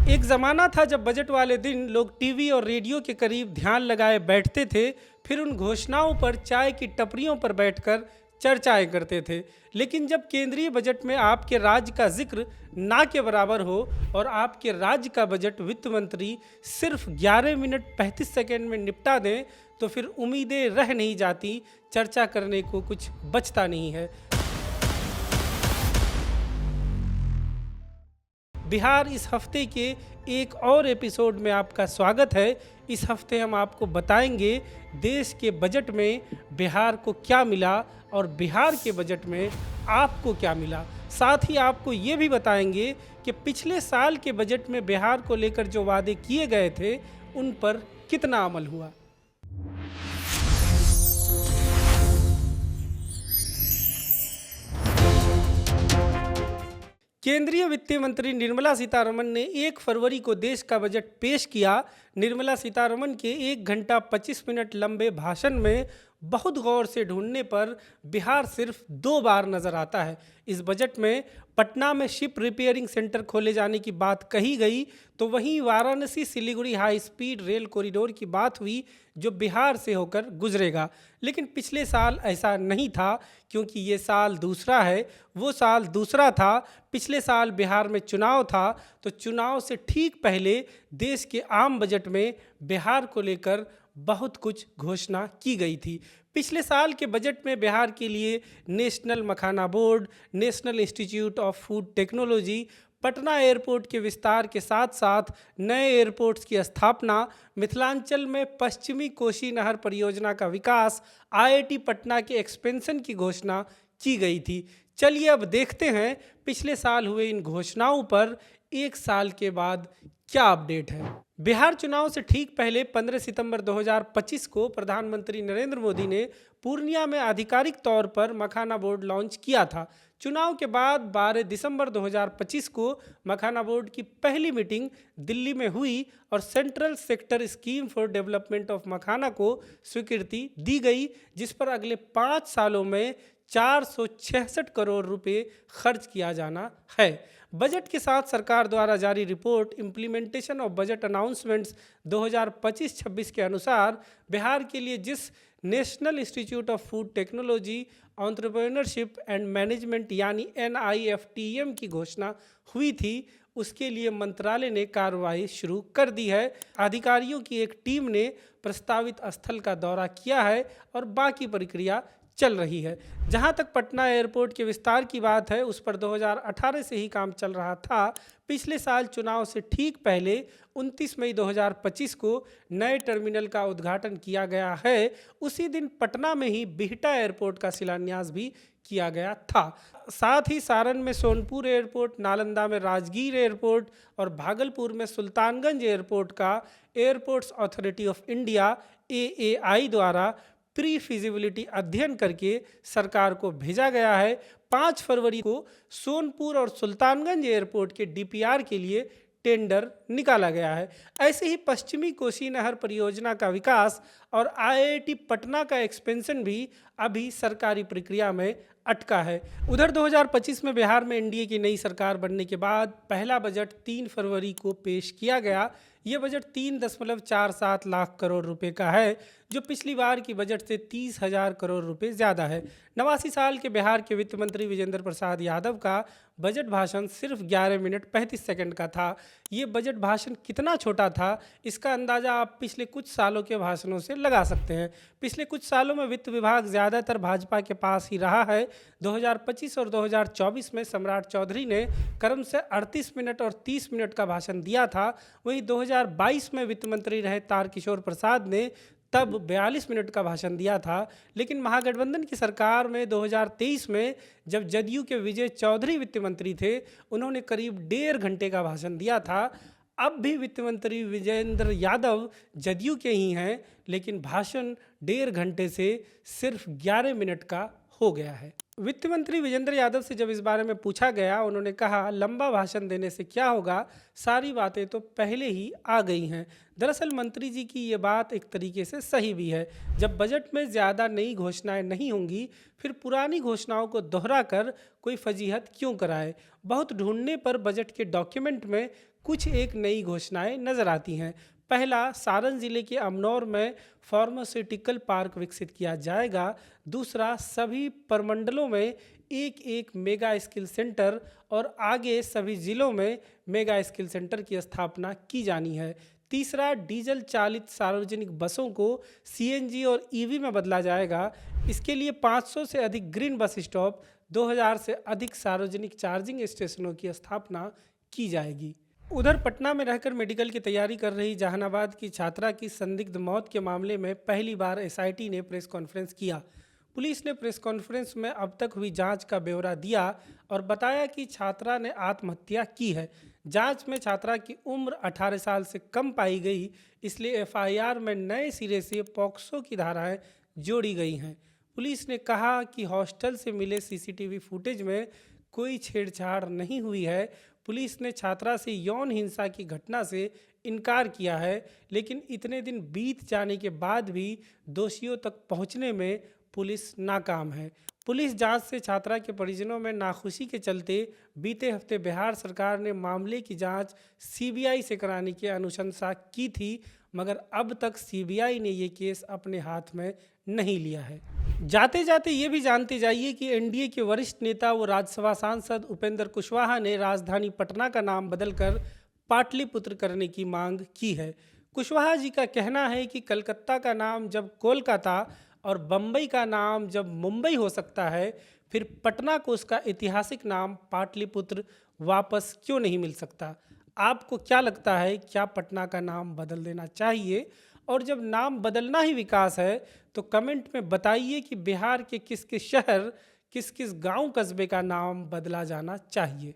एक ज़माना था जब बजट वाले दिन लोग टीवी और रेडियो के करीब ध्यान लगाए बैठते थे, फिर उन घोषणाओं पर चाय की टपरियों पर बैठकर चर्चाएं करते थे। लेकिन जब केंद्रीय बजट में आपके राज्य का जिक्र ना के बराबर हो और आपके राज्य का बजट वित्त मंत्री सिर्फ 11 मिनट 35 सेकंड में निपटा दें, तो फिर उम्मीदें रह नहीं जाती, चर्चा करने को कुछ बचता नहीं है। बिहार इस हफ्ते के एक और एपिसोड में आपका स्वागत है। इस हफ्ते हम आपको बताएंगे देश के बजट में बिहार को क्या मिला और बिहार के बजट में आपको क्या मिला। साथ ही आपको ये भी बताएंगे कि पिछले साल के बजट में बिहार को लेकर जो वादे किए गए थे उन पर कितना अमल हुआ। केंद्रीय वित्त मंत्री निर्मला सीतारमण ने 1 फरवरी को देश का बजट पेश किया। निर्मला सीतारमण के 1 घंटा 25 मिनट लंबे भाषण में बहुत गौर से ढूंढने पर बिहार सिर्फ 2 बार नजर आता है। इस बजट में पटना में शिप रिपेयरिंग सेंटर खोले जाने की बात कही गई, तो वहीं Varanasi Siliguri high speed rail corridor की बात हुई जो बिहार से होकर गुजरेगा। लेकिन पिछले साल ऐसा नहीं था, क्योंकि ये साल दूसरा है, वो साल दूसरा था। पिछले साल बिहार में चुनाव था, तो चुनाव से ठीक पहले देश के आम बजट में बिहार को लेकर बहुत कुछ घोषणा की गई थी। पिछले साल के बजट में बिहार के लिए national makhana board, national institute of food technology, Patna airport के विस्तार के साथ साथ नए एयरपोर्ट्स की स्थापना, मिथिलांचल में पश्चिमी कोसी नहर परियोजना का विकास, आईआईटी पटना के एक्सपेंशन की घोषणा की गई थी। चलिए अब देखते हैं पिछले साल हुए इन घोषणाओं पर 1 साल के बाद क्या अपडेट है। बिहार चुनाव से ठीक पहले 15 सितंबर 2025 को प्रधानमंत्री नरेंद्र मोदी ने पूर्णिया में आधिकारिक तौर पर मखाना बोर्ड लॉन्च किया था। चुनाव के बाद 12 दिसंबर 2025 को मखाना बोर्ड की पहली मीटिंग दिल्ली में हुई और central sector scheme for development of makhana को स्वीकृति दी गई, जिस पर अगले 5 सालों में 466 करोड़ रुपए खर्च किया जाना है। बजट के साथ सरकार द्वारा जारी report implementation of budget announcements 2025-26 के अनुसार बिहार के लिए जिस national institute of food technology, entrepreneurship and management यानी NIFTM की घोषणा हुई थी, उसके लिए मंत्रालय ने कार्रवाई शुरू कर दी है। अधिकारियों की एक टीम ने प्रस्तावित स्थल का दौरा किया है और बाकी प्रक्रिया चल रही है। जहां तक पटना एयरपोर्ट के विस्तार की बात है, उस पर 2018 से ही काम चल रहा था। पिछले साल चुनाव से ठीक पहले 29 मई 2025 को नए टर्मिनल का उद्घाटन किया गया है। उसी दिन पटना में ही बिहटा एयरपोर्ट का शिलान्यास भी किया गया था। साथ ही सारण में सोनपुर एयरपोर्ट, नालंदा में राजगीर एयरपोर्ट और भागलपुर में सुल्तानगंज एयरपोर्ट का airports authority of India AAI द्वारा प्री फिजिबिलिटी अध्ययन करके सरकार को भेजा गया है। 5 फरवरी को सोनपुर और सुल्तानगंज एयरपोर्ट के DPR के लिए टेंडर निकाला गया है। ऐसे ही पश्चिमी कोसी नहर परियोजना का विकास और IIT पटना का एक्सपेंशन भी अभी सरकारी प्रक्रिया में अटका है। उधर 2025 में बिहार में NDA की नई सरकार बनने के बाद पहला बजट 3 फरवरी को पेश किया गया। ये बजट 3.47 लाख करोड़ रुपए का है, जो पिछली बार की बजट से 30,000 करोड़ रुपए ज़्यादा है। 89 साल के बिहार के वित्त मंत्री विजेंद्र प्रसाद यादव का बजट भाषण सिर्फ 11 मिनट 35 सेकंड का था। ये बजट भाषण कितना छोटा था, इसका अंदाज़ा आप पिछले कुछ सालों के भाषणों से लगा सकते हैं। पिछले कुछ सालों में वित्त विभाग ज़्यादातर भाजपा के पास ही रहा है। 2025 और 2024 में सम्राट चौधरी ने क्रम से 38 मिनट और 30 मिनट का भाषण दिया था। वहीं 2022 में वित्त मंत्री रहे तारकिशोर प्रसाद ने तब 42 मिनट का भाषण दिया था। लेकिन महागठबंधन की सरकार में 2023 में जब जदयू के विजय चौधरी वित्त मंत्री थे, उन्होंने करीब 1.5 घंटे का भाषण दिया था। अब भी वित्त मंत्री विजेंद्र यादव जदयू के ही हैं, लेकिन भाषण 1.5 घंटे से सिर्फ 11 मिनट का हो गया है। वित्त मंत्री विजेंद्र यादव से जब इस बारे में पूछा गया, उन्होंने कहा, लंबा भाषण देने से क्या होगा, सारी बातें तो पहले ही आ गई हैं। दरअसल मंत्री जी की ये बात एक तरीके से सही भी है। जब बजट में ज़्यादा नई घोषणाएं नहीं होंगी, फिर पुरानी घोषणाओं को दोहरा कर कोई फजीहत क्यों कराए। बहुत ढूंढने पर बजट के डॉक्यूमेंट में कुछ एक नई घोषणाएं नजर आती हैं। पहला, सारण जिले के अमनौर में फार्मास्यूटिकल पार्क विकसित किया जाएगा। दूसरा, सभी प्रमंडलों में एक एक मेगा स्किल सेंटर और आगे सभी जिलों में मेगा स्किल सेंटर की स्थापना की जानी है। तीसरा, डीजल चालित सार्वजनिक बसों को सीएनजी और ईवी में बदला जाएगा। इसके लिए 500 से अधिक ग्रीन बस स्टॉप, 2000 से अधिक सार्वजनिक चार्जिंग स्टेशनों की स्थापना की जाएगी। उधर पटना में रहकर मेडिकल की तैयारी कर रही जहानाबाद की छात्रा की संदिग्ध मौत के मामले में पहली बार एसआईटी ने प्रेस कॉन्फ्रेंस किया। पुलिस ने प्रेस कॉन्फ्रेंस में अब तक हुई जांच का ब्यौरा दिया और बताया कि छात्रा ने आत्महत्या की है। जांच में छात्रा की उम्र 18 साल से कम पाई गई, इसलिए एफआईआर में नए सिरे से पॉक्सो की धाराएं जोड़ी गई हैं। पुलिस ने कहा कि हॉस्टल से मिले सीसीटीवी फुटेज में कोई छेड़छाड़ नहीं हुई है। पुलिस ने छात्रा से यौन हिंसा की घटना से इनकार किया है, लेकिन इतने दिन बीत जाने के बाद भी दोषियों तक पहुंचने में पुलिस नाकाम है। पुलिस जांच से छात्रा के परिजनों में नाखुशी के चलते बीते हफ्ते बिहार सरकार ने मामले की जांच सीबीआई से कराने की अनुशंसा की थी, मगर अब तक सीबीआई ने ये केस अपने हाथ में नहीं लिया है। जाते जाते ये भी जानते जाइए कि एनडीए के वरिष्ठ नेता व राज्यसभा सांसद उपेंद्र कुशवाहा ने राजधानी पटना का नाम बदलकर पाटलिपुत्र करने की मांग की है। कुशवाहा जी का कहना है कि कलकत्ता का नाम जब कोलकाता और बम्बई का नाम जब मुंबई हो सकता है, फिर पटना को उसका ऐतिहासिक नाम पाटलिपुत्र वापस क्यों नहीं मिल सकता। आपको क्या लगता है, क्या पटना का नाम बदल देना चाहिए? और जब नाम बदलना ही विकास है तो कमेंट में बताइए कि बिहार के किस किस शहर, किस किस गांव कस्बे का नाम बदला जाना चाहिए।